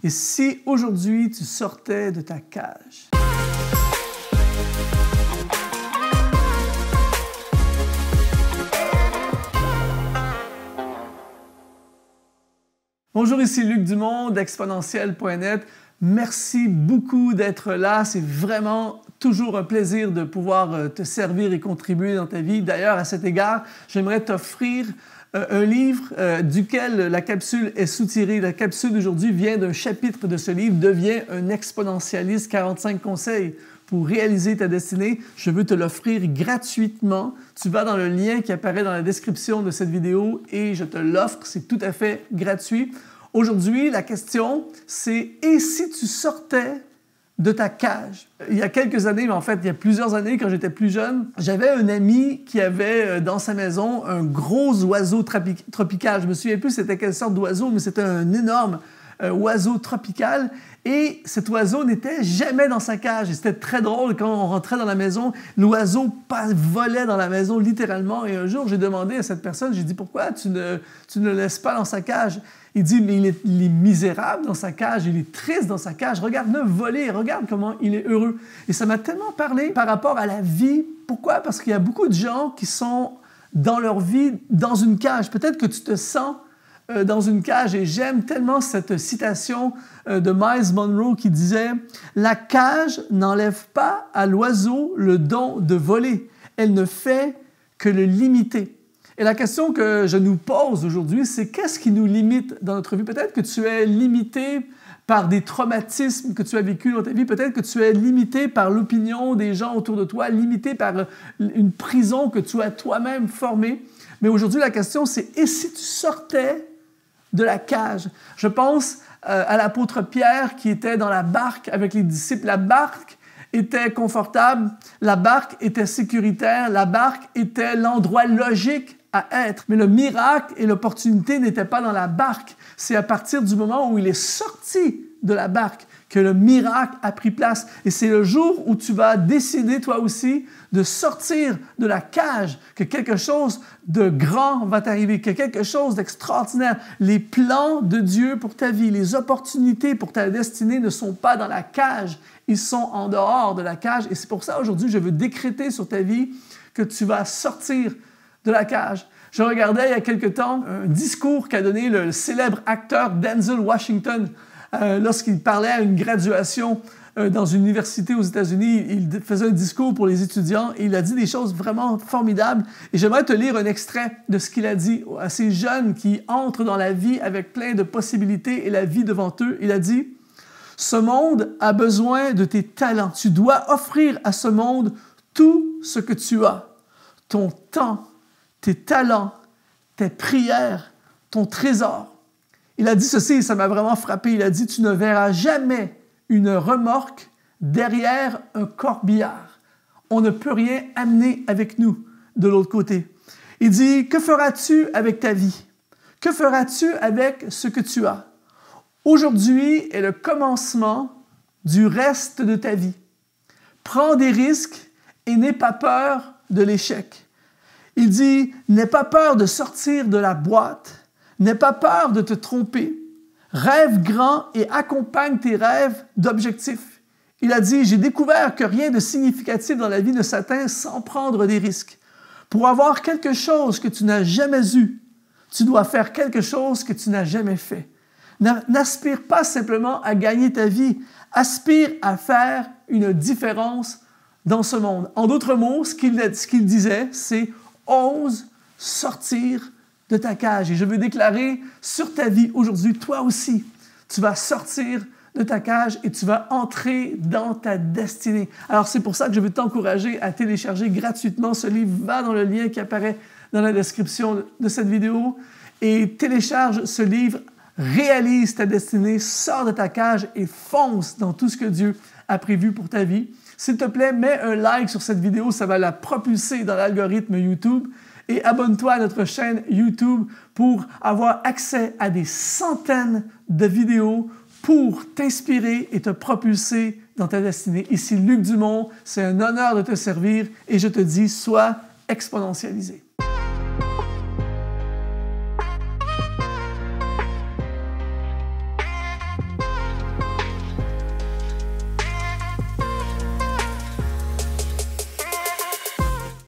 Et si aujourd'hui tu sortais de ta cage? Bonjour, ici Luc Dumont d'Exponentiel.net. Merci beaucoup d'être là. C'est vraiment toujours un plaisir de pouvoir te servir et contribuer dans ta vie. D'ailleurs, à cet égard, j'aimerais t'offrir un livre duquel la capsule est soutirée. La capsule d'aujourd'hui vient d'un chapitre de ce livre, Deviens un exponentialiste, 45 conseils pour réaliser ta destinée. Je veux te l'offrir gratuitement. Tu vas dans le lien qui apparaît dans la description de cette vidéo et je te l'offre. C'est tout à fait gratuit. Aujourd'hui, la question, c'est « Et si tu sortais de ta cage? » Il y a quelques années, mais en fait, il y a plusieurs années, quand j'étais plus jeune, j'avais un ami qui avait dans sa maison un gros oiseau tropical. Je me souviens plus c'était quelle sorte d'oiseau, mais c'était un énorme oiseau tropical. Et cet oiseau n'était jamais dans sa cage. Et c'était très drôle quand on rentrait dans la maison, l'oiseau volait dans la maison littéralement. Et un jour, j'ai demandé à cette personne, j'ai dit, pourquoi tu ne le laisses pas dans sa cage? Il dit, mais il est misérable dans sa cage, il est triste dans sa cage. Regarde-le voler, regarde comment il est heureux. Et ça m'a tellement parlé par rapport à la vie. Pourquoi? Parce qu'il y a beaucoup de gens qui sont dans leur vie dans une cage. Peut-être que tu te sens dans une cage. Et j'aime tellement cette citation de Miles Monroe qui disait « La cage n'enlève pas à l'oiseau le don de voler. Elle ne fait que le limiter. » Et la question que je nous pose aujourd'hui, c'est qu'est-ce qui nous limite dans notre vie? Peut-être que tu es limité par des traumatismes que tu as vécus dans ta vie. Peut-être que tu es limité par l'opinion des gens autour de toi, limité par une prison que tu as toi-même formée. Mais aujourd'hui, la question, c'est « Et si tu sortais de la cage? » Je pense à l'apôtre Pierre qui était dans la barque avec les disciples. La barque était confortable, la barque était sécuritaire, la barque était l'endroit logique à être. Mais le miracle et l'opportunité n'étaient pas dans la barque. C'est à partir du moment où il est sorti de la barque que le miracle a pris place. Et c'est le jour où tu vas décider, toi aussi, de sortir de la cage, que quelque chose de grand va t'arriver, que quelque chose d'extraordinaire. Les plans de Dieu pour ta vie, les opportunités pour ta destinée ne sont pas dans la cage, ils sont en dehors de la cage. Et c'est pour ça, aujourd'hui, je veux décréter sur ta vie que tu vas sortir de la cage. Je regardais il y a quelque temps un discours qu'a donné le célèbre acteur Denzel Washington lorsqu'il parlait à une graduation dans une université aux États-Unis. Il faisait un discours pour les étudiants et il a dit des choses vraiment formidables. Et j'aimerais te lire un extrait de ce qu'il a dit à ces jeunes qui entrent dans la vie avec plein de possibilités et la vie devant eux. Il a dit « Ce monde a besoin de tes talents. Tu dois offrir à ce monde tout ce que tu as. Ton temps, tes talents, tes prières, ton trésor. » Il a dit ceci et ça m'a vraiment frappé. Il a dit « Tu ne verras jamais une remorque derrière un corbillard. On ne peut rien amener avec nous de l'autre côté. » Il dit « Que feras-tu avec ta vie? Que feras-tu avec ce que tu as? Aujourd'hui est le commencement du reste de ta vie. Prends des risques et n'aie pas peur de l'échec. » Il dit « N'aie pas peur de sortir de la boîte. N'aie pas peur de te tromper. Rêve grand et accompagne tes rêves d'objectifs. » Il a dit « J'ai découvert que rien de significatif dans la vie ne s'atteint sans prendre des risques. Pour avoir quelque chose que tu n'as jamais eu, tu dois faire quelque chose que tu n'as jamais fait. N'aspire pas simplement à gagner ta vie, aspire à faire une différence dans ce monde. » En d'autres mots, ce qu'il disait, c'est « Ose sortir de ta cage. » Et je veux déclarer sur ta vie aujourd'hui, toi aussi, tu vas sortir de ta cage et tu vas entrer dans ta destinée. Alors, c'est pour ça que je veux t'encourager à télécharger gratuitement ce livre. Va dans le lien qui apparaît dans la description de cette vidéo et télécharge ce livre. Réalise ta destinée, sors de ta cage et fonce dans tout ce que Dieu a prévu pour ta vie. S'il te plaît, mets un like sur cette vidéo, ça va la propulser dans l'algorithme YouTube. Et abonne-toi à notre chaîne YouTube pour avoir accès à des centaines de vidéos pour t'inspirer et te propulser dans ta destinée. Ici Luc Dumont, c'est un honneur de te servir et je te dis, sois exponentialisé.